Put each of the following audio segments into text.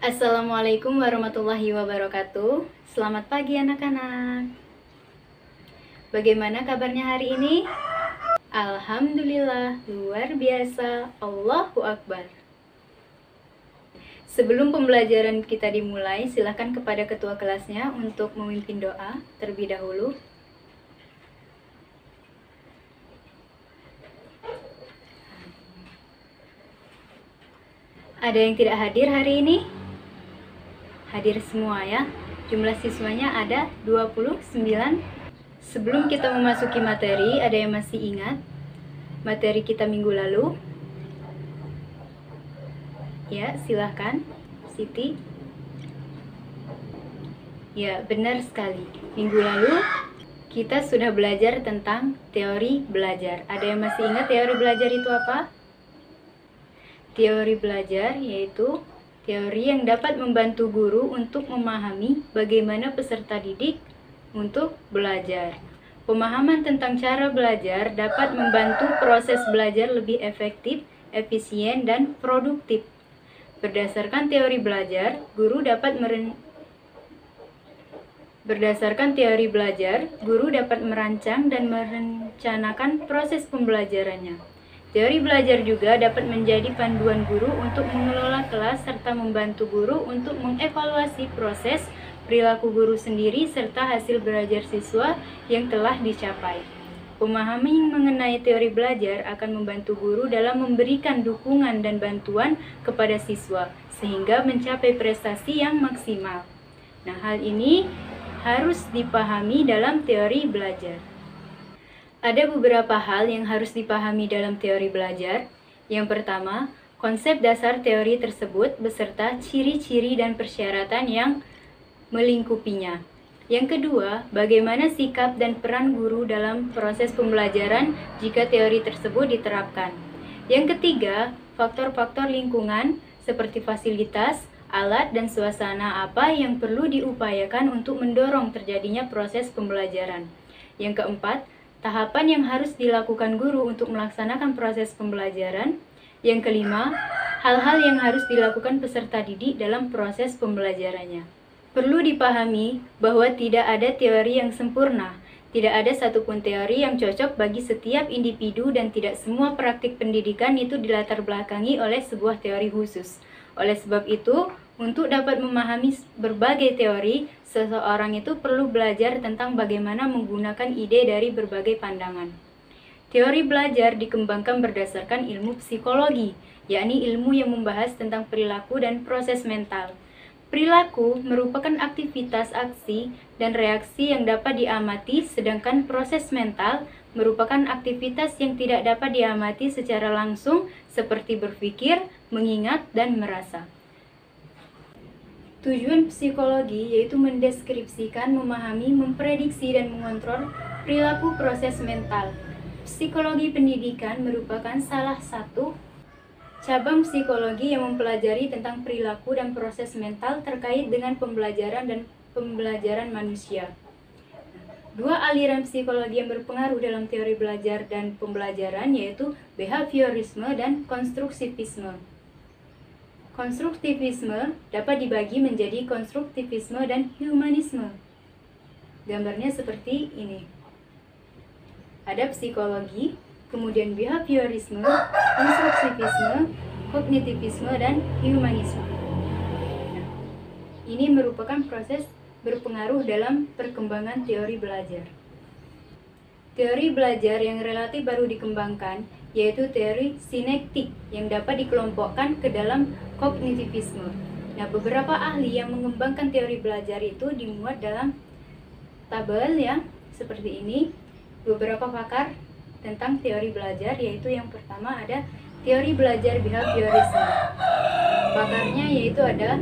Assalamualaikum warahmatullahi wabarakatuh. Selamat pagi anak-anak. Bagaimana kabarnya hari ini? Alhamdulillah, luar biasa. Allahu Akbar. Sebelum pembelajaran kita dimulai, silakan kepada ketua kelasnya untuk memimpin doa terlebih dahulu. Ada yang tidak hadir hari ini? Hadir semua ya. Jumlah siswanya ada 29. Sebelum kita memasuki materi, ada yang masih ingat materi kita minggu lalu? Ya, silahkan Siti. Ya, benar sekali. Minggu lalu kita sudah belajar tentang teori belajar. Ada yang masih ingat teori belajar itu apa? Teori belajar yaitu teori yang dapat membantu guru untuk memahami bagaimana peserta didik untuk belajar. Pemahaman tentang cara belajar dapat membantu proses belajar lebih efektif, efisien, dan produktif. Berdasarkan teori belajar, guru dapat merancang dan merencanakan proses pembelajarannya. Teori belajar juga dapat menjadi panduan guru untuk mengelola kelas serta membantu guru untuk mengevaluasi proses perilaku guru sendiri serta hasil belajar siswa yang telah dicapai. Pemahaman mengenai teori belajar akan membantu guru dalam memberikan dukungan dan bantuan kepada siswa sehingga mencapai prestasi yang maksimal. Nah, hal ini harus dipahami dalam teori belajar. Ada beberapa hal yang harus dipahami dalam teori belajar. Yang pertama, konsep dasar teori tersebut beserta ciri-ciri dan persyaratan yang melingkupinya. Yang kedua, bagaimana sikap dan peran guru dalam proses pembelajaran jika teori tersebut diterapkan. Yang ketiga, faktor-faktor lingkungan seperti fasilitas, alat, dan suasana apa yang perlu diupayakan untuk mendorong terjadinya proses pembelajaran. Yang keempat, tahapan yang harus dilakukan guru untuk melaksanakan proses pembelajaran. Yang kelima, hal-hal yang harus dilakukan peserta didik dalam proses pembelajarannya. Perlu dipahami bahwa tidak ada teori yang sempurna. Tidak ada satupun teori yang cocok bagi setiap individu dan tidak semua praktik pendidikan itu dilatar belakangi oleh sebuah teori khusus. Oleh sebab itu, untuk dapat memahami berbagai teori, seseorang itu perlu belajar tentang bagaimana menggunakan ide dari berbagai pandangan. Teori belajar dikembangkan berdasarkan ilmu psikologi, yakni ilmu yang membahas tentang perilaku dan proses mental. Perilaku merupakan aktivitas aksi dan reaksi yang dapat diamati, sedangkan proses mental merupakan aktivitas yang tidak dapat diamati secara langsung seperti berpikir, mengingat, dan merasa. Tujuan psikologi yaitu mendeskripsikan, memahami, memprediksi, dan mengontrol perilaku proses mental. Psikologi pendidikan merupakan salah satu cabang psikologi yang mempelajari tentang perilaku dan proses mental terkait dengan pembelajaran dan pembelajaran manusia. Dua aliran psikologi yang berpengaruh dalam teori belajar dan pembelajaran yaitu behaviorisme dan konstruktivisme. Konstruktivisme dapat dibagi menjadi konstruktivisme dan humanisme. Gambarnya seperti ini. Ada psikologi, kemudian behaviorisme, konstruktivisme, kognitivisme, dan humanisme. Nah, ini merupakan proses berpengaruh dalam perkembangan teori belajar. Teori belajar yang relatif baru dikembangkan yaitu teori sinektik yang dapat dikelompokkan ke dalam kognitivisme. Nah, beberapa ahli yang mengembangkan teori belajar itu dimuat dalam tabel ya, seperti ini. Beberapa pakar tentang teori belajar yaitu yang pertama ada teori belajar behaviorisme. Pakarnya yaitu ada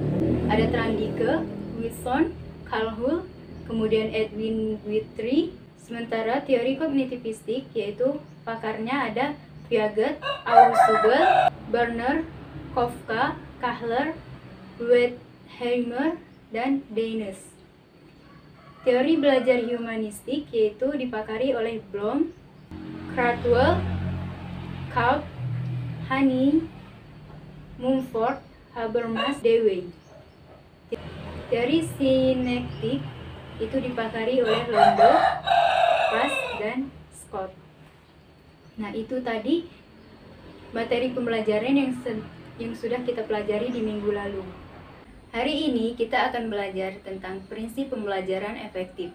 Trandike, Wilson, Calhoun, kemudian Edwin Guthrie. Sementara teori kognitivistik yaitu pakarnya ada Piaget, Ausubel, Berner, Kafka, Kahler, Wertheimer, dan Daynes. Teori belajar humanistik yaitu dipakari oleh Bloom, Cradwell, Kalb, Honey, Mumford, Habermas, Dewey. Teori sinektik itu dipakari oleh Londo, Pras, dan Scott. Nah, itu tadi materi pembelajaran yang sudah kita pelajari di minggu lalu. Hari ini kita akan belajar tentang prinsip pembelajaran efektif.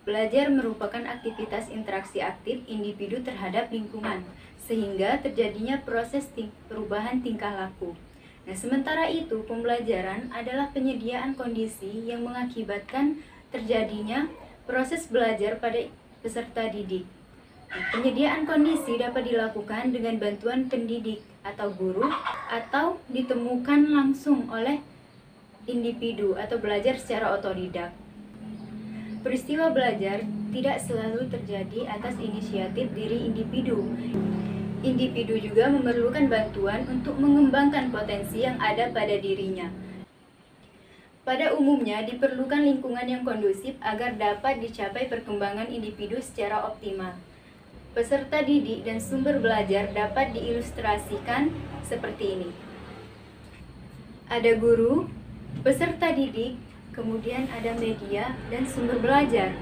Belajar merupakan aktivitas interaksi aktif individu terhadap lingkungan, sehingga terjadinya proses perubahan tingkah laku. Nah, sementara itu, pembelajaran adalah penyediaan kondisi yang mengakibatkan terjadinya proses belajar pada peserta didik. Nah, penyediaan kondisi dapat dilakukan dengan bantuan pendidik atau guru, atau ditemukan langsung oleh individu atau belajar secara otodidak. Peristiwa belajar tidak selalu terjadi atas inisiatif diri individu. Individu juga memerlukan bantuan untuk mengembangkan potensi yang ada pada dirinya. Pada umumnya, diperlukan lingkungan yang kondusif agar dapat dicapai perkembangan individu secara optimal. Peserta didik dan sumber belajar dapat diilustrasikan seperti ini. Ada guru, peserta didik, kemudian ada media dan sumber belajar.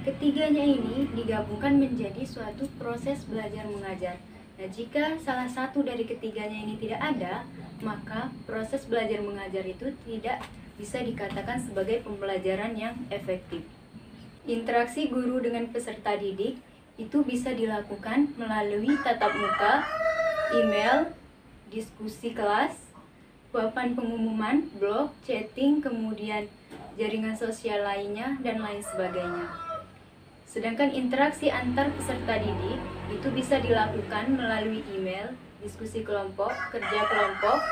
Ketiganya ini digabungkan menjadi suatu proses belajar mengajar. Nah, jika salah satu dari ketiganya ini tidak ada, maka proses belajar mengajar itu tidak bisa dikatakan sebagai pembelajaran yang efektif. Interaksi guru dengan peserta didik itu bisa dilakukan melalui tatap muka, email, diskusi kelas, papan pengumuman, blog, chatting, kemudian jaringan sosial lainnya, dan lain sebagainya. Sedangkan interaksi antar peserta didik itu bisa dilakukan melalui email, diskusi kelompok, kerja kelompok,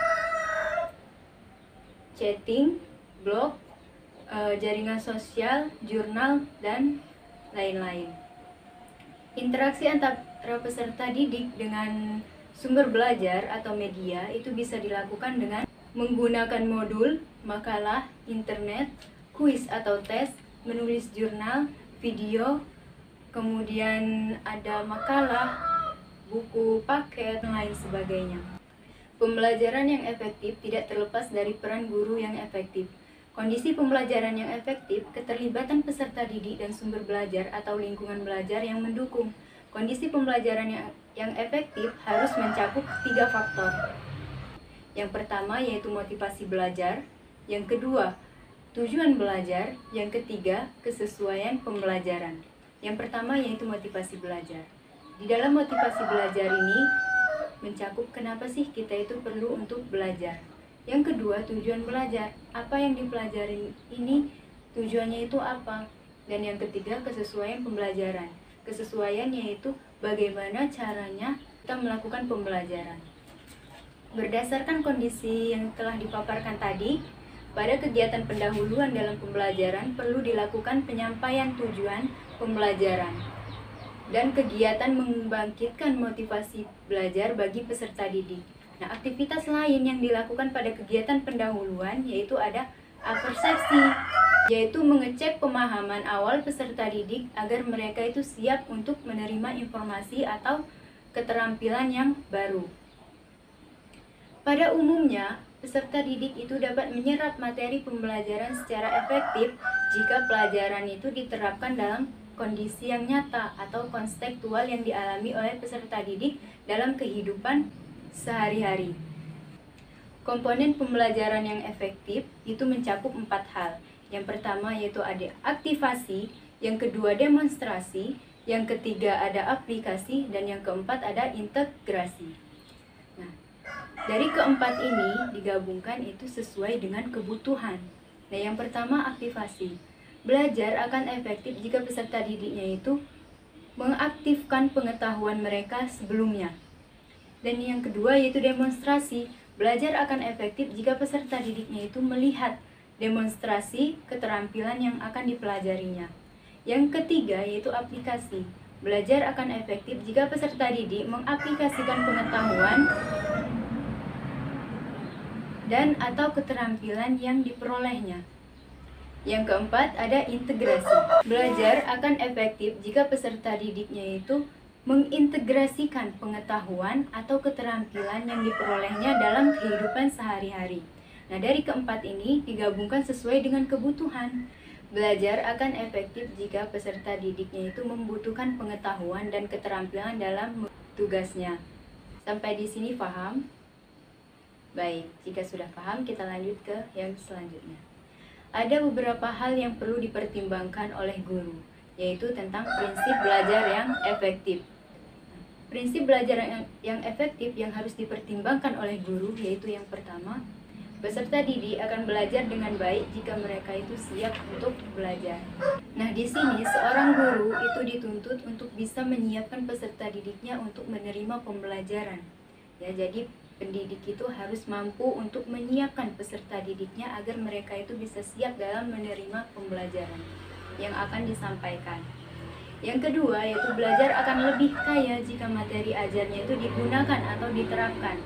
chatting, blog, jaringan sosial, jurnal, dan lain-lain. Interaksi antara peserta didik dengan sumber belajar atau media itu bisa dilakukan dengan menggunakan modul, makalah, internet, kuis atau tes, menulis jurnal, video, kemudian ada makalah, buku paket, dan lain sebagainya. Pembelajaran yang efektif tidak terlepas dari peran guru yang efektif. Kondisi pembelajaran yang efektif, keterlibatan peserta didik dan sumber belajar atau lingkungan belajar yang mendukung. Kondisi pembelajaran yang efektif harus mencakup 3 faktor. Yang pertama yaitu motivasi belajar, yang kedua tujuan belajar, yang ketiga kesesuaian pembelajaran. Yang pertama yaitu motivasi belajar. Di dalam motivasi belajar ini mencakup kenapa sih kita itu perlu untuk belajar. Yang kedua tujuan belajar, apa yang dipelajari ini tujuannya itu apa. Dan yang ketiga kesesuaian pembelajaran. Kesesuaian yaitu bagaimana caranya kita melakukan pembelajaran. Berdasarkan kondisi yang telah dipaparkan tadi, pada kegiatan pendahuluan dalam pembelajaran perlu dilakukan penyampaian tujuan pembelajaran dan kegiatan membangkitkan motivasi belajar bagi peserta didik. Nah, aktivitas lain yang dilakukan pada kegiatan pendahuluan yaitu ada apersepsi, yaitu mengecek pemahaman awal peserta didik agar mereka itu siap untuk menerima informasi atau keterampilan yang baru. Pada umumnya, peserta didik itu dapat menyerap materi pembelajaran secara efektif jika pelajaran itu diterapkan dalam kondisi yang nyata atau kontekstual yang dialami oleh peserta didik dalam kehidupan sehari-hari. Komponen pembelajaran yang efektif itu mencakup 4 hal. Yang pertama yaitu ada aktivasi, yang kedua demonstrasi, yang ketiga ada aplikasi, dan yang keempat ada integrasi. Nah, dari keempat ini digabungkan itu sesuai dengan kebutuhan. Nah, yang pertama aktivasi. Belajar akan efektif jika peserta didiknya itu mengaktifkan pengetahuan mereka sebelumnya. Dan yang kedua yaitu demonstrasi. Belajar akan efektif jika peserta didiknya itu melihat demonstrasi keterampilan yang akan dipelajarinya. Yang ketiga yaitu aplikasi. Belajar akan efektif jika peserta didik mengaplikasikan pengetahuan dan atau keterampilan yang diperolehnya. Yang keempat ada integrasi. Belajar akan efektif jika peserta didiknya itu mengintegrasikan pengetahuan atau keterampilan yang diperolehnya dalam kehidupan sehari-hari. Nah, dari keempat ini digabungkan sesuai dengan kebutuhan. Belajar akan efektif jika peserta didiknya itu membutuhkan pengetahuan dan keterampilan dalam tugasnya. Sampai di sini paham? Baik, jika sudah paham kita lanjut ke yang selanjutnya. Ada beberapa hal yang perlu dipertimbangkan oleh guru, yaitu tentang prinsip belajar yang efektif. Prinsip belajar yang efektif yang harus dipertimbangkan oleh guru yaitu yang pertama, peserta didik akan belajar dengan baik jika mereka itu siap untuk belajar. Nah, di sini seorang guru itu dituntut untuk bisa menyiapkan peserta didiknya untuk menerima pembelajaran. Ya, jadi pendidik itu harus mampu untuk menyiapkan peserta didiknya agar mereka itu bisa siap dalam menerima pembelajaran yang akan disampaikan. Yang kedua, yaitu belajar akan lebih kaya jika materi ajarnya itu digunakan atau diterapkan.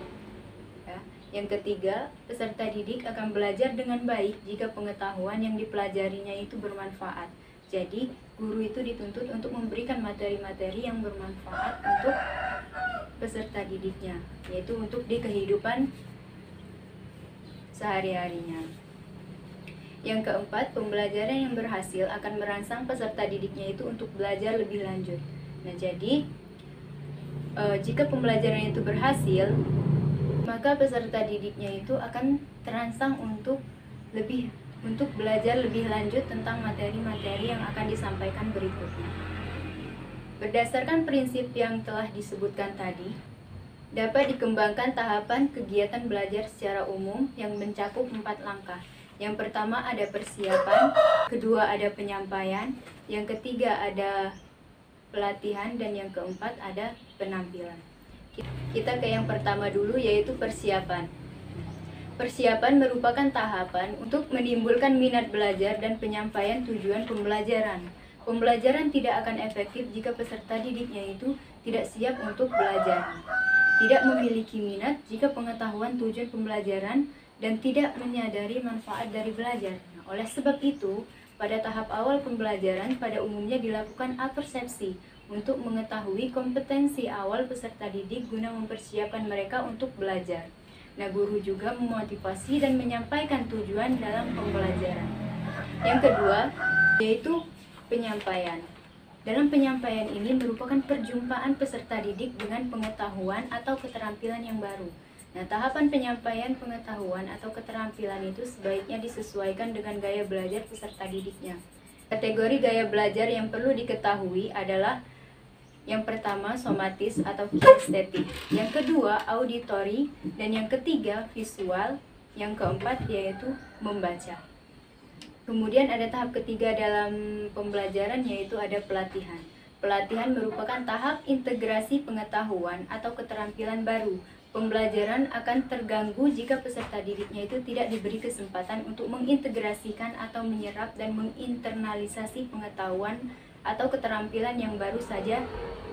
Yang ketiga, peserta didik akan belajar dengan baik jika pengetahuan yang dipelajarinya itu bermanfaat. Jadi, guru itu dituntut untuk memberikan materi-materi yang bermanfaat untuk peserta didiknya, yaitu untuk di kehidupan sehari-harinya. Yang keempat, pembelajaran yang berhasil akan merangsang peserta didiknya itu untuk belajar lebih lanjut. Nah, jadi jika pembelajaran itu berhasil, maka peserta didiknya itu akan terangsang untuk belajar lebih lanjut tentang materi-materi yang akan disampaikan berikutnya. Berdasarkan prinsip yang telah disebutkan tadi, dapat dikembangkan tahapan kegiatan belajar secara umum yang mencakup 4 langkah. Yang pertama ada persiapan, kedua ada penyampaian, yang ketiga ada pelatihan, dan yang keempat ada penampilan. Kita ke yang pertama dulu, yaitu persiapan. Persiapan merupakan tahapan untuk menimbulkan minat belajar dan penyampaian tujuan pembelajaran. Pembelajaran tidak akan efektif jika peserta didiknya itu tidak siap untuk belajar, tidak memiliki minat jika pengetahuan tujuan pembelajaran, dan tidak menyadari manfaat dari belajar. Nah, oleh sebab itu, pada tahap awal pembelajaran pada umumnya dilakukan apersepsi untuk mengetahui kompetensi awal peserta didik guna mempersiapkan mereka untuk belajar. Nah, guru juga memotivasi dan menyampaikan tujuan dalam pembelajaran. Yang kedua, yaitu penyampaian. Dalam penyampaian ini merupakan perjumpaan peserta didik dengan pengetahuan atau keterampilan yang baru. Nah, tahapan penyampaian pengetahuan atau keterampilan itu sebaiknya disesuaikan dengan gaya belajar peserta didiknya. Kategori gaya belajar yang perlu diketahui adalah yang pertama somatis atau kinestetik, yang kedua auditori, dan yang ketiga visual, yang keempat yaitu membaca. Kemudian ada tahap ketiga dalam pembelajaran, yaitu ada pelatihan. Pelatihan merupakan tahap integrasi pengetahuan atau keterampilan baru. Pembelajaran akan terganggu jika peserta didiknya itu tidak diberi kesempatan untuk mengintegrasikan atau menyerap dan menginternalisasi pengetahuan atau keterampilan yang baru saja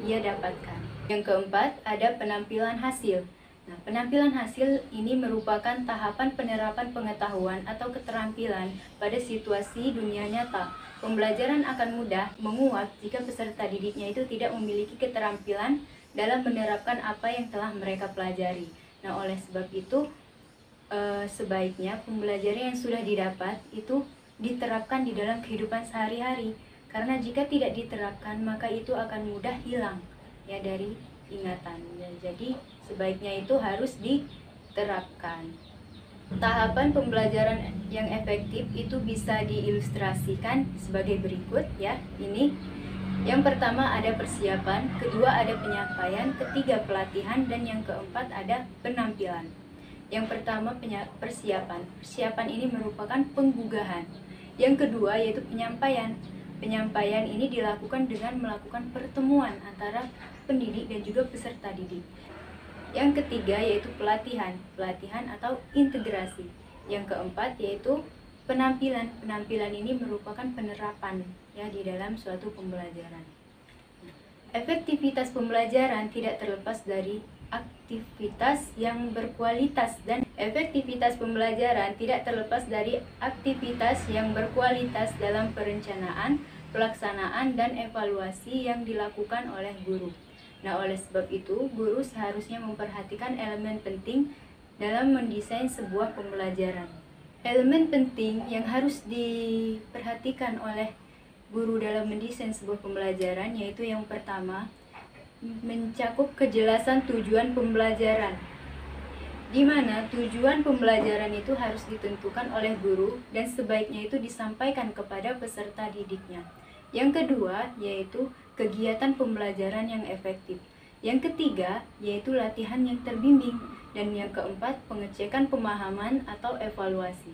ia dapatkan. Yang keempat, ada penampilan hasil. Nah, penampilan hasil ini merupakan tahapan penerapan pengetahuan atau keterampilan pada situasi dunia nyata. Pembelajaran akan mudah menguap jika peserta didiknya itu tidak memiliki keterampilan dalam menerapkan apa yang telah mereka pelajari. Nah, oleh sebab itu, sebaiknya pembelajaran yang sudah didapat itu diterapkan di dalam kehidupan sehari-hari. Karena jika tidak diterapkan, maka itu akan mudah hilang ya dari ingatan. Jadi sebaiknya itu harus diterapkan. Tahapan pembelajaran yang efektif itu bisa diilustrasikan sebagai berikut ya. Ini yang pertama ada persiapan, kedua ada penyampaian, ketiga pelatihan, dan yang keempat ada penampilan. Yang pertama persiapan. Persiapan ini merupakan penggugahan. Yang kedua yaitu penyampaian. Penyampaian ini dilakukan dengan melakukan pertemuan antara pendidik dan juga peserta didik. Yang ketiga yaitu pelatihan, pelatihan atau integrasi. Yang keempat yaitu penampilan. Penampilan ini merupakan penerapan ya di dalam suatu pembelajaran. Efektivitas pembelajaran tidak terlepas dari aktivitas yang berkualitas, dan efektivitas pembelajaran tidak terlepas dari aktivitas yang berkualitas dalam perencanaan, pelaksanaan, dan evaluasi yang dilakukan oleh guru. Nah, oleh sebab itu, guru seharusnya memperhatikan elemen penting dalam mendesain sebuah pembelajaran. Elemen penting yang harus diperhatikan oleh guru dalam mendesain sebuah pembelajaran yaitu yang pertama, mencakup kejelasan tujuan pembelajaran, di mana tujuan pembelajaran itu harus ditentukan oleh guru dan sebaiknya itu disampaikan kepada peserta didiknya. Yang kedua, yaitu kegiatan pembelajaran yang efektif. Yang ketiga, yaitu latihan yang terbimbing. Dan yang keempat, pengecekan pemahaman atau evaluasi.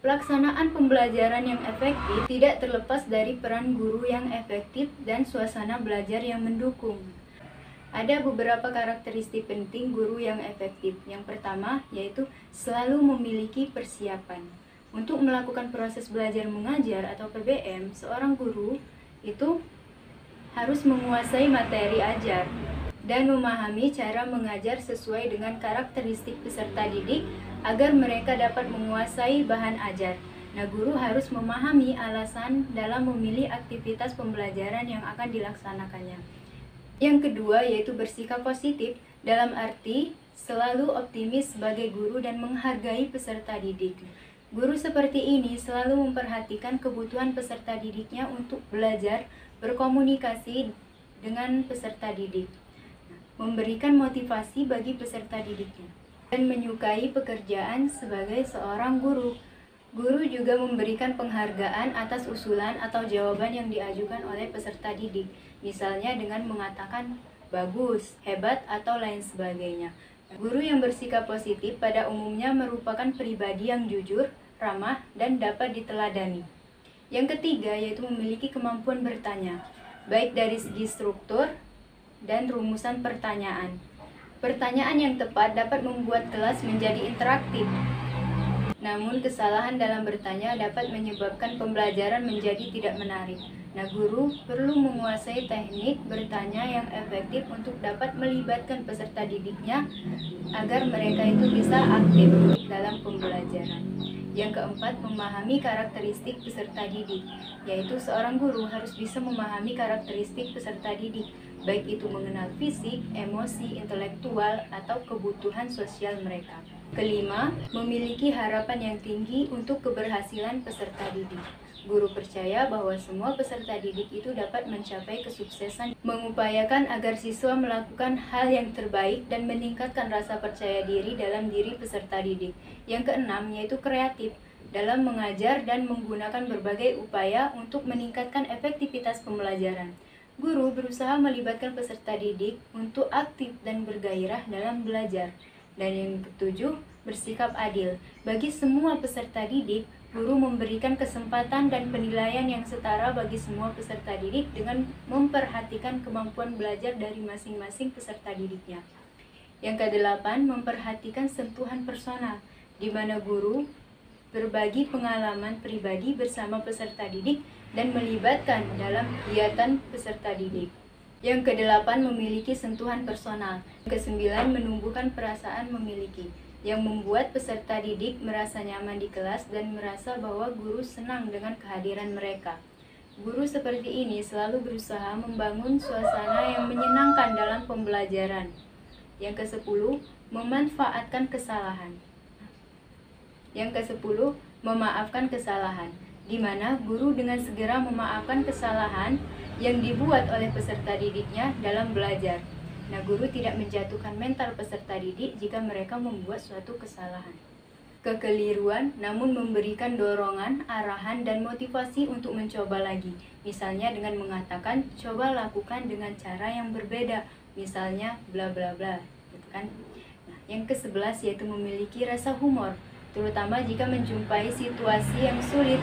Pelaksanaan pembelajaran yang efektif tidak terlepas dari peran guru yang efektif dan suasana belajar yang mendukung. Ada beberapa karakteristik penting guru yang efektif. Yang pertama, yaitu selalu memiliki persiapan. Untuk melakukan proses belajar mengajar atau PBM, seorang guru itu harus menguasai materi ajar dan memahami cara mengajar sesuai dengan karakteristik peserta didik agar mereka dapat menguasai bahan ajar. Nah, guru harus memahami alasan dalam memilih aktivitas pembelajaran yang akan dilaksanakannya. Yang kedua, yaitu bersikap positif, dalam arti selalu optimis sebagai guru dan menghargai peserta didik. Guru seperti ini selalu memperhatikan kebutuhan peserta didiknya untuk belajar, berkomunikasi dengan peserta didik, memberikan motivasi bagi peserta didiknya, dan menyukai pekerjaan sebagai seorang guru. Guru juga memberikan penghargaan atas usulan atau jawaban yang diajukan oleh peserta didik, misalnya dengan mengatakan bagus, hebat, atau lain sebagainya. Guru yang bersikap positif pada umumnya merupakan pribadi yang jujur, ramah, dan dapat diteladani. Yang ketiga, yaitu memiliki kemampuan bertanya, baik dari segi struktur dan rumusan pertanyaan. Pertanyaan yang tepat dapat membuat kelas menjadi interaktif. Namun kesalahan dalam bertanya dapat menyebabkan pembelajaran menjadi tidak menarik. Nah, guru perlu menguasai teknik bertanya yang efektif untuk dapat melibatkan peserta didiknya agar mereka itu bisa aktif dalam pembelajaran. Yang keempat, memahami karakteristik peserta didik, yaitu seorang guru harus bisa memahami karakteristik peserta didik, baik itu mengenal fisik, emosi, intelektual, atau kebutuhan sosial mereka. Kelima, memiliki harapan yang tinggi untuk keberhasilan peserta didik. Guru percaya bahwa semua peserta didik itu dapat mencapai kesuksesan, mengupayakan agar siswa melakukan hal yang terbaik dan meningkatkan rasa percaya diri dalam diri peserta didik. Yang keenam, yaitu kreatif dalam mengajar dan menggunakan berbagai upaya untuk meningkatkan efektivitas pembelajaran. Guru berusaha melibatkan peserta didik untuk aktif dan bergairah dalam belajar. Dan yang ketujuh, bersikap adil. Bagi semua peserta didik, guru memberikan kesempatan dan penilaian yang setara bagi semua peserta didik dengan memperhatikan kemampuan belajar dari masing-masing peserta didiknya. Yang kedelapan, memperhatikan sentuhan personal, di mana guru berbagi pengalaman pribadi bersama peserta didik dan melibatkan dalam kegiatan peserta didik. Yang kedelapan, memiliki sentuhan personal. Yang kesembilan, menumbuhkan perasaan memiliki, yang membuat peserta didik merasa nyaman di kelas dan merasa bahwa guru senang dengan kehadiran mereka. Guru seperti ini selalu berusaha membangun suasana yang menyenangkan dalam pembelajaran. Yang ke-10, memanfaatkan kesalahan. Yang ke-10, memaafkan kesalahan, di mana guru dengan segera memaafkan kesalahan yang dibuat oleh peserta didiknya dalam belajar. Nah, guru tidak menjatuhkan mental peserta didik jika mereka membuat suatu kesalahan, kekeliruan, namun memberikan dorongan, arahan, dan motivasi untuk mencoba lagi. Misalnya dengan mengatakan, coba lakukan dengan cara yang berbeda, misalnya bla bla bla, gitu kan. Nah, yang ke-11 yaitu memiliki rasa humor, terutama jika menjumpai situasi yang sulit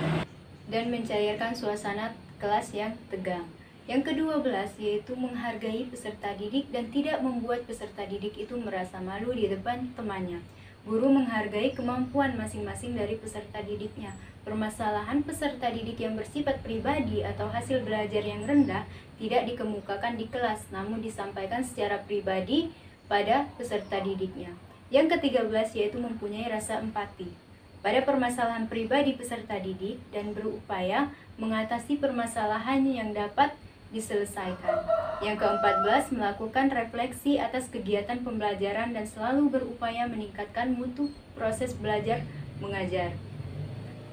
dan mencairkan suasana kelas yang tegang. Yang ke-12 yaitu menghargai peserta didik dan tidak membuat peserta didik itu merasa malu di depan temannya. Guru menghargai kemampuan masing-masing dari peserta didiknya. Permasalahan peserta didik yang bersifat pribadi atau hasil belajar yang rendah tidak dikemukakan di kelas, namun disampaikan secara pribadi pada peserta didiknya. Yang ke-13 yaitu mempunyai rasa empati pada permasalahan pribadi peserta didik dan berupaya mengatasi permasalahan yang dapat diselesaikan. Yang ke-14, melakukan refleksi atas kegiatan pembelajaran dan selalu berupaya meningkatkan mutu proses belajar mengajar.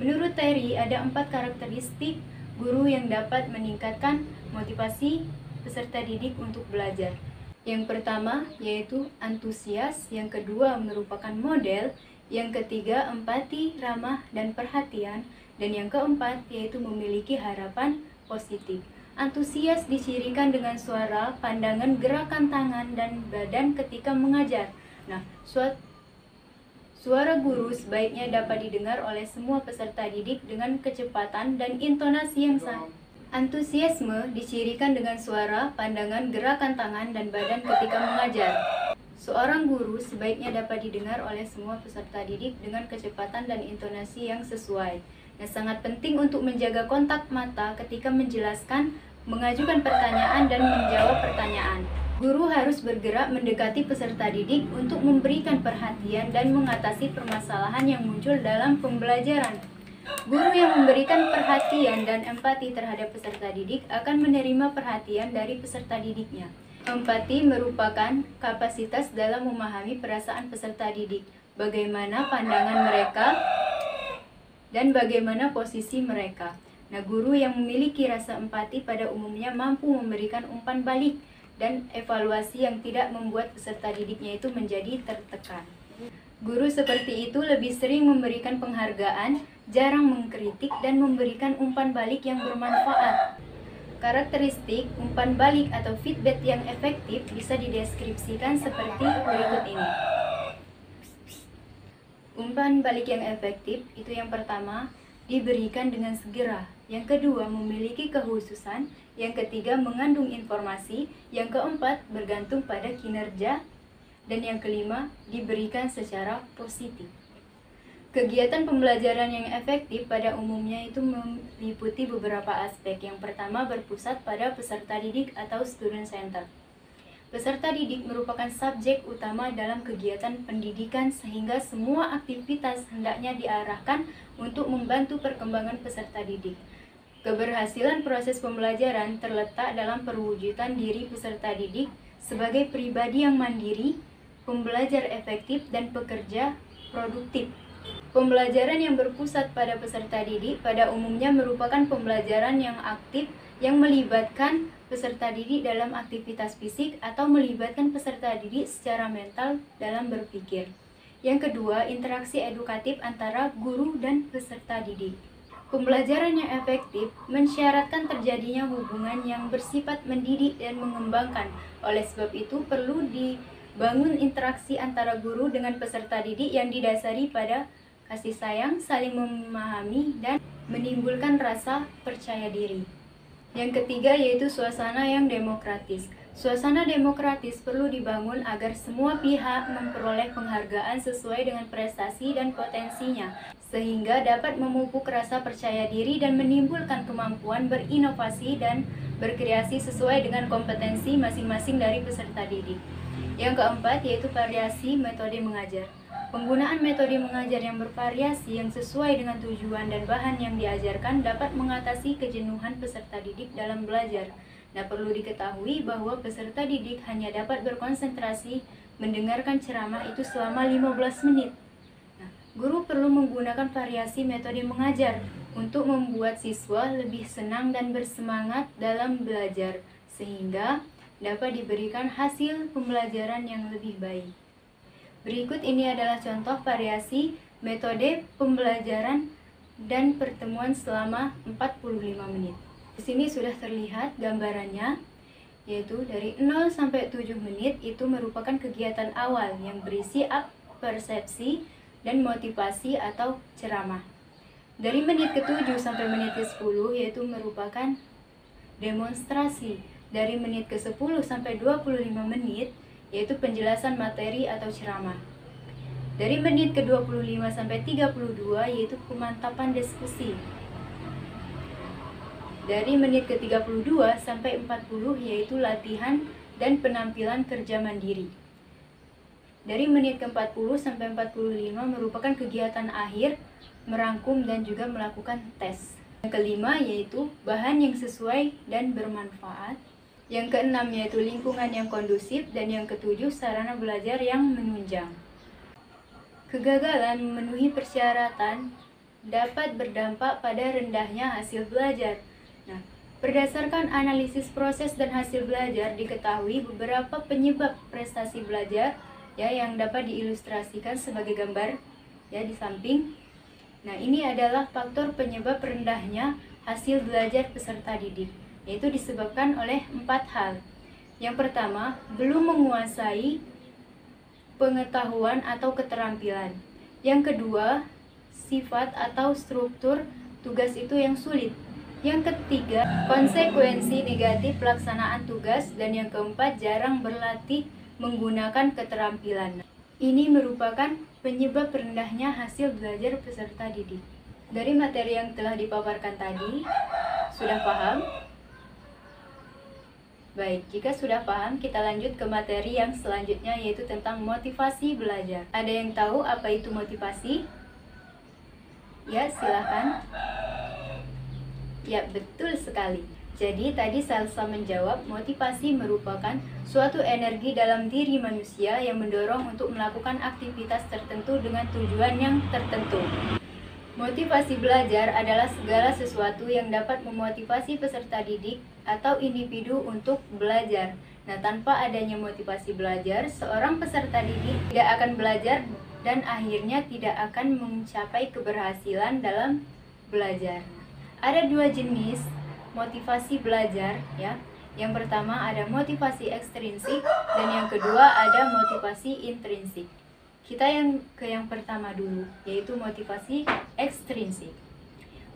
Menurut Terry, ada 4 karakteristik guru yang dapat meningkatkan motivasi peserta didik untuk belajar. Yang pertama yaitu antusias, yang kedua merupakan model, yang ketiga empati, ramah, dan perhatian, dan yang keempat yaitu memiliki harapan positif. Antusias dicirikan dengan suara, pandangan, gerakan tangan, dan badan ketika mengajar. Nah, suara guru sebaiknya dapat didengar oleh semua peserta didik dengan kecepatan dan intonasi yang sama. Antusiasme dicirikan dengan suara, pandangan, gerakan tangan, dan badan ketika mengajar. Seorang guru sebaiknya dapat didengar oleh semua peserta didik dengan kecepatan dan intonasi yang sesuai. Nah, sangat penting untuk menjaga kontak mata ketika menjelaskan, mengajukan pertanyaan, dan menjawab pertanyaan. Guru harus bergerak mendekati peserta didik untuk memberikan perhatian dan mengatasi permasalahan yang muncul dalam pembelajaran. Guru yang memberikan perhatian dan empati terhadap peserta didik akan menerima perhatian dari peserta didiknya. Empati merupakan kapasitas dalam memahami perasaan peserta didik, bagaimana pandangan mereka, dan bagaimana posisi mereka. Nah, guru yang memiliki rasa empati pada umumnya mampu memberikan umpan balik dan evaluasi yang tidak membuat peserta didiknya itu menjadi tertekan. Guru seperti itu lebih sering memberikan penghargaan, jarang mengkritik, dan memberikan umpan balik yang bermanfaat. Karakteristik umpan balik atau feedback yang efektif bisa dideskripsikan seperti berikut ini. Umpan balik yang efektif itu yang pertama, diberikan dengan segera. Yang kedua, memiliki kekhususan. Yang ketiga, mengandung informasi. Yang keempat, bergantung pada kinerja. Dan yang kelima, diberikan secara positif. Kegiatan pembelajaran yang efektif pada umumnya itu meliputi beberapa aspek. Yang pertama, berpusat pada peserta didik atau student center. Peserta didik merupakan subjek utama dalam kegiatan pendidikan sehingga semua aktivitas hendaknya diarahkan untuk membantu perkembangan peserta didik. Keberhasilan proses pembelajaran terletak dalam perwujudan diri peserta didik sebagai pribadi yang mandiri, pembelajar efektif, dan pekerja produktif. Pembelajaran yang berpusat pada peserta didik pada umumnya merupakan pembelajaran yang aktif yang melibatkan peserta didik dalam aktivitas fisik atau melibatkan peserta didik secara mental dalam berpikir. Yang kedua, interaksi edukatif antara guru dan peserta didik. Pembelajaran yang efektif mensyaratkan terjadinya hubungan yang bersifat mendidik dan mengembangkan. Oleh sebab itu, perlu dibangun interaksi antara guru dengan peserta didik yang didasari pada kasih sayang, saling memahami, dan menimbulkan rasa percaya diri. Yang ketiga yaitu suasana yang demokratis. Suasana demokratis perlu dibangun agar semua pihak memperoleh penghargaan sesuai dengan prestasi dan potensinya, sehingga dapat memupuk rasa percaya diri dan menimbulkan kemampuan berinovasi dan berkreasi sesuai dengan kompetensi masing-masing dari peserta didik. Yang keempat yaitu variasi metode mengajar. Penggunaan metode mengajar yang bervariasi yang sesuai dengan tujuan dan bahan yang diajarkan dapat mengatasi kejenuhan peserta didik dalam belajar. Nah, perlu diketahui bahwa peserta didik hanya dapat berkonsentrasi mendengarkan ceramah itu selama 15 menit. Nah, guru perlu menggunakan variasi metode mengajar untuk membuat siswa lebih senang dan bersemangat dalam belajar, sehingga dapat diberikan hasil pembelajaran yang lebih baik. Berikut ini adalah contoh variasi metode pembelajaran dan pertemuan selama 45 menit. Di sini sudah terlihat gambarannya, yaitu dari 0 sampai 7 menit itu merupakan kegiatan awal yang berisi persepsi dan motivasi atau ceramah. Dari menit ke-7 sampai menit ke-10 yaitu merupakan demonstrasi. Dari menit ke-10 sampai 25 menit yaitu penjelasan materi atau ceramah. Dari menit ke-25 sampai 32 yaitu pemantapan diskusi. Dari menit ke-32 sampai 40 yaitu latihan dan penampilan kerja mandiri. Dari menit ke-40 sampai 45 merupakan kegiatan akhir, merangkum dan juga melakukan tes. Yang kelima yaitu bahan yang sesuai dan bermanfaat. Yang keenam yaitu lingkungan yang kondusif, dan yang ketujuh sarana belajar yang menunjang. Kegagalan memenuhi persyaratan dapat berdampak pada rendahnya hasil belajar. Nah, berdasarkan analisis proses dan hasil belajar diketahui beberapa penyebab prestasi belajar ya yang dapat diilustrasikan sebagai gambar ya di samping. Nah, ini adalah faktor penyebab rendahnya hasil belajar peserta didik, yaitu disebabkan oleh 4 hal. Yang pertama, belum menguasai pengetahuan atau keterampilan. Yang kedua, sifat atau struktur tugas itu yang sulit. Yang ketiga, konsekuensi negatif pelaksanaan tugas. Dan yang keempat, jarang berlatih menggunakan keterampilan. Ini merupakan penyebab rendahnya hasil belajar peserta didik. Dari materi yang telah dipaparkan tadi, sudah paham? Baik, jika sudah paham, kita lanjut ke materi yang selanjutnya, yaitu tentang motivasi belajar. Ada yang tahu apa itu motivasi? Ya, silakan. Ya, betul sekali. Jadi, tadi Salsa menjawab, motivasi merupakan suatu energi dalam diri manusia yang mendorong untuk melakukan aktivitas tertentu dengan tujuan yang tertentu. Motivasi belajar adalah segala sesuatu yang dapat memotivasi peserta didik atau individu untuk belajar. Nah, tanpa adanya motivasi belajar, seorang peserta didik tidak akan belajar dan akhirnya tidak akan mencapai keberhasilan dalam belajar. Ada 2 jenis motivasi belajar ya. Yang pertama ada motivasi ekstrinsik dan yang kedua ada motivasi intrinsik. Kita yang pertama dulu, yaitu motivasi ekstrinsik.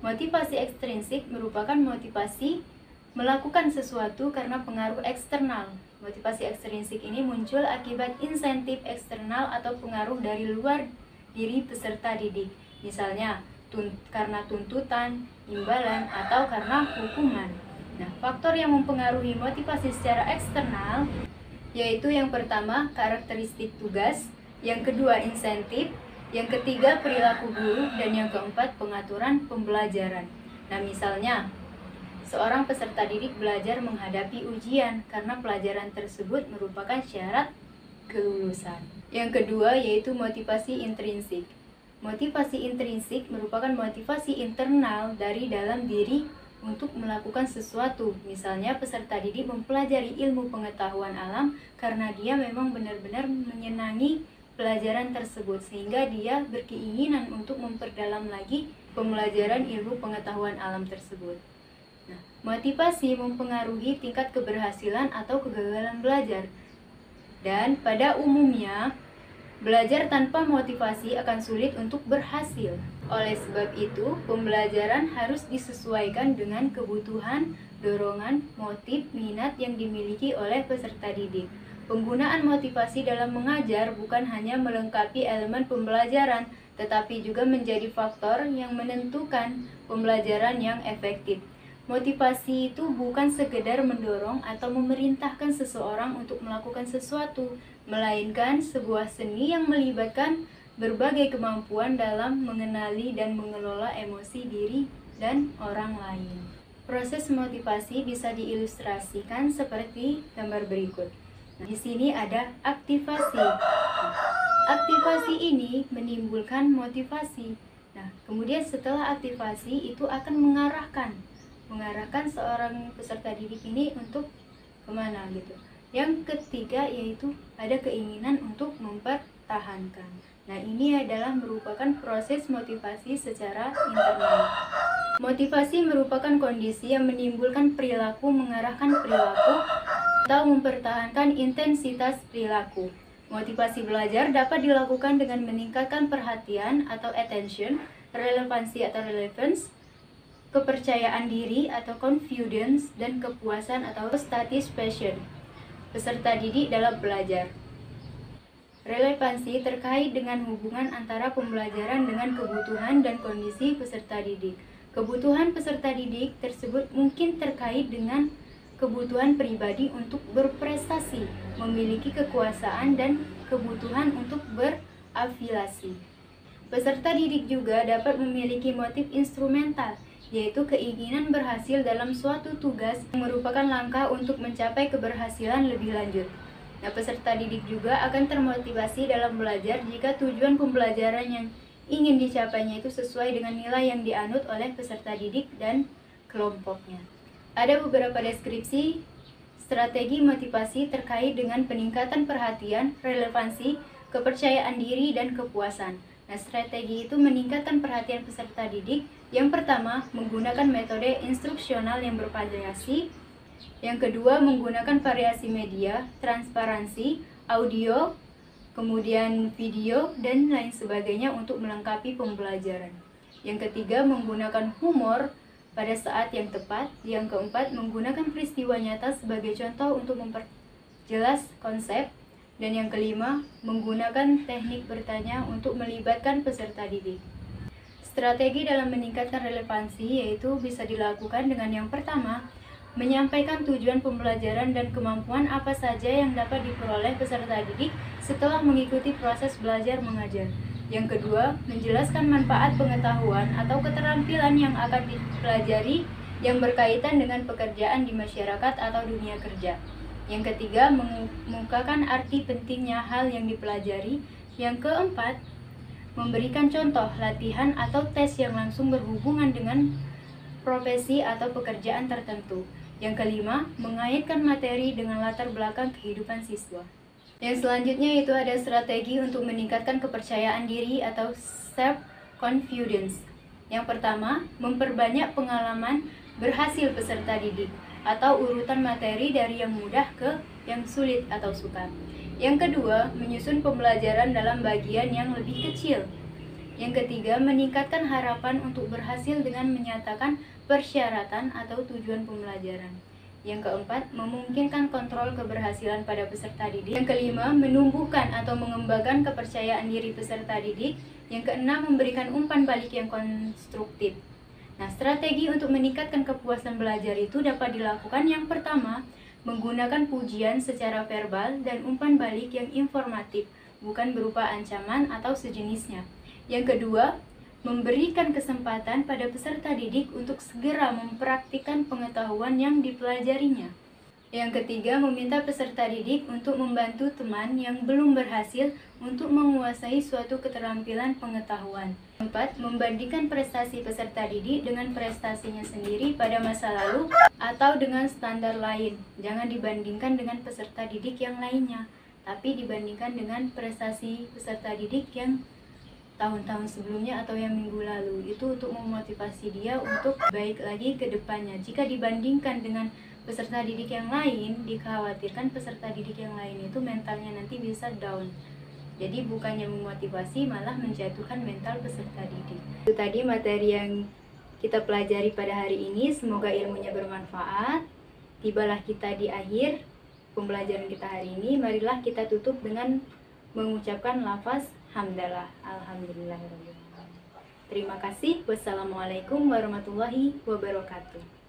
Motivasi ekstrinsik merupakan motivasi melakukan sesuatu karena pengaruh eksternal. Motivasi ekstrinsik ini muncul akibat insentif eksternal atau pengaruh dari luar diri peserta didik. Misalnya, karena tuntutan, imbalan, atau karena hukuman. Nah, faktor yang mempengaruhi motivasi secara eksternal yaitu yang pertama, karakteristik tugas, yang kedua, insentif, yang ketiga, perilaku guru, dan yang keempat, pengaturan pembelajaran. Nah, misalnya, seorang peserta didik belajar menghadapi ujian karena pelajaran tersebut merupakan syarat kelulusan. Yang kedua, yaitu motivasi intrinsik. Motivasi intrinsik merupakan motivasi internal dari dalam diri untuk melakukan sesuatu. Misalnya, peserta didik mempelajari ilmu pengetahuan alam karena dia memang benar-benar menyenangi pelajaran tersebut, sehingga dia berkeinginan untuk memperdalam lagi pembelajaran ilmu pengetahuan alam tersebut. Nah, motivasi mempengaruhi tingkat keberhasilan atau kegagalan belajar. Dan pada umumnya, belajar tanpa motivasi akan sulit untuk berhasil. Oleh sebab itu, pembelajaran harus disesuaikan dengan kebutuhan, dorongan, motif, minat yang dimiliki oleh peserta didik. Penggunaan motivasi dalam mengajar bukan hanya melengkapi elemen pembelajaran, tetapi juga menjadi faktor yang menentukan pembelajaran yang efektif. Motivasi itu bukan sekedar mendorong atau memerintahkan seseorang untuk melakukan sesuatu, melainkan sebuah seni yang melibatkan berbagai kemampuan dalam mengenali dan mengelola emosi diri dan orang lain. Proses motivasi bisa diilustrasikan seperti gambar berikut. Nah, di sini ada aktivasi. Aktivasi ini menimbulkan motivasi. Nah, kemudian setelah aktivasi itu akan mengarahkan seorang peserta didik ini untuk kemana gitu. Yang ketiga yaitu ada keinginan untuk mempertahankan. Nah, ini adalah merupakan proses motivasi secara internal. Motivasi merupakan kondisi yang menimbulkan perilaku, mengarahkan perilaku, atau mempertahankan intensitas perilaku. Motivasi belajar dapat dilakukan dengan meningkatkan perhatian atau attention, relevansi atau relevance, kepercayaan diri atau confidence, dan kepuasan atau satisfaction peserta didik dalam belajar. Relevansi terkait dengan hubungan antara pembelajaran dengan kebutuhan dan kondisi peserta didik. Kebutuhan peserta didik tersebut mungkin terkait dengan kebutuhan pribadi untuk berprestasi, memiliki kekuasaan, dan kebutuhan untuk berafiliasi. Peserta didik juga dapat memiliki motif instrumental, yaitu keinginan berhasil dalam suatu tugas yang merupakan langkah untuk mencapai keberhasilan lebih lanjut. Nah, peserta didik juga akan termotivasi dalam belajar jika tujuan pembelajaran yang ingin dicapainya itu sesuai dengan nilai yang dianut oleh peserta didik dan kelompoknya. Ada beberapa deskripsi strategi motivasi terkait dengan peningkatan perhatian, relevansi, kepercayaan diri, dan kepuasan. Nah, strategi itu meningkatkan perhatian peserta didik. Yang pertama, menggunakan metode instruksional yang bervariasi. Yang kedua, menggunakan variasi media, transparansi, audio, kemudian video, dan lain sebagainya untuk melengkapi pembelajaran. Yang ketiga, menggunakan humor pada saat yang tepat. Yang keempat, menggunakan peristiwa nyata sebagai contoh untuk memperjelas konsep. Dan yang kelima, menggunakan teknik bertanya untuk melibatkan peserta didik. Strategi dalam meningkatkan relevansi yaitu bisa dilakukan dengan yang pertama, menyampaikan tujuan pembelajaran dan kemampuan apa saja yang dapat diperoleh peserta didik setelah mengikuti proses belajar mengajar. Yang kedua, menjelaskan manfaat pengetahuan atau keterampilan yang akan dipelajari yang berkaitan dengan pekerjaan di masyarakat atau dunia kerja. Yang ketiga, mengemukakan arti pentingnya hal yang dipelajari. Yang keempat, memberikan contoh latihan atau tes yang langsung berhubungan dengan profesi atau pekerjaan tertentu. Yang kelima, mengaitkan materi dengan latar belakang kehidupan siswa. Yang selanjutnya itu ada strategi untuk meningkatkan kepercayaan diri atau self-confidence. Yang pertama, memperbanyak pengalaman berhasil peserta didik atau urutan materi dari yang mudah ke yang sulit atau sukar. Yang kedua, menyusun pembelajaran dalam bagian yang lebih kecil. Yang ketiga, meningkatkan harapan untuk berhasil dengan menyatakan persyaratan atau tujuan pembelajaran. Yang keempat, memungkinkan kontrol keberhasilan pada peserta didik. Yang kelima, menumbuhkan atau mengembangkan kepercayaan diri peserta didik. Yang keenam, memberikan umpan balik yang konstruktif. Nah, strategi untuk meningkatkan kepuasan belajar itu dapat dilakukan yang pertama, menggunakan pujian secara verbal dan umpan balik yang informatif, bukan berupa ancaman atau sejenisnya. Yang kedua, memberikan kesempatan pada peserta didik untuk segera mempraktikkan pengetahuan yang dipelajarinya. Yang ketiga, meminta peserta didik untuk membantu teman yang belum berhasil untuk menguasai suatu keterampilan pengetahuan. Keempat, membandingkan prestasi peserta didik dengan prestasinya sendiri pada masa lalu atau dengan standar lain. Jangan dibandingkan dengan peserta didik yang lainnya, tapi dibandingkan dengan prestasi peserta didik yang tahun-tahun sebelumnya atau yang minggu lalu. Itu untuk memotivasi dia untuk baik lagi ke depannya. Jika dibandingkan dengan peserta didik yang lain, dikhawatirkan peserta didik yang lain itu mentalnya nanti bisa down. Jadi bukannya memotivasi, malah menjatuhkan mental peserta didik. Itu tadi materi yang kita pelajari pada hari ini. Semoga ilmunya bermanfaat. Tibalah kita di akhir pembelajaran kita hari ini. Marilah kita tutup dengan mengucapkan lafaz hamdalah. Alhamdulillahirrahmanirrahim. Terima kasih. Wassalamualaikum warahmatullahi wabarakatuh.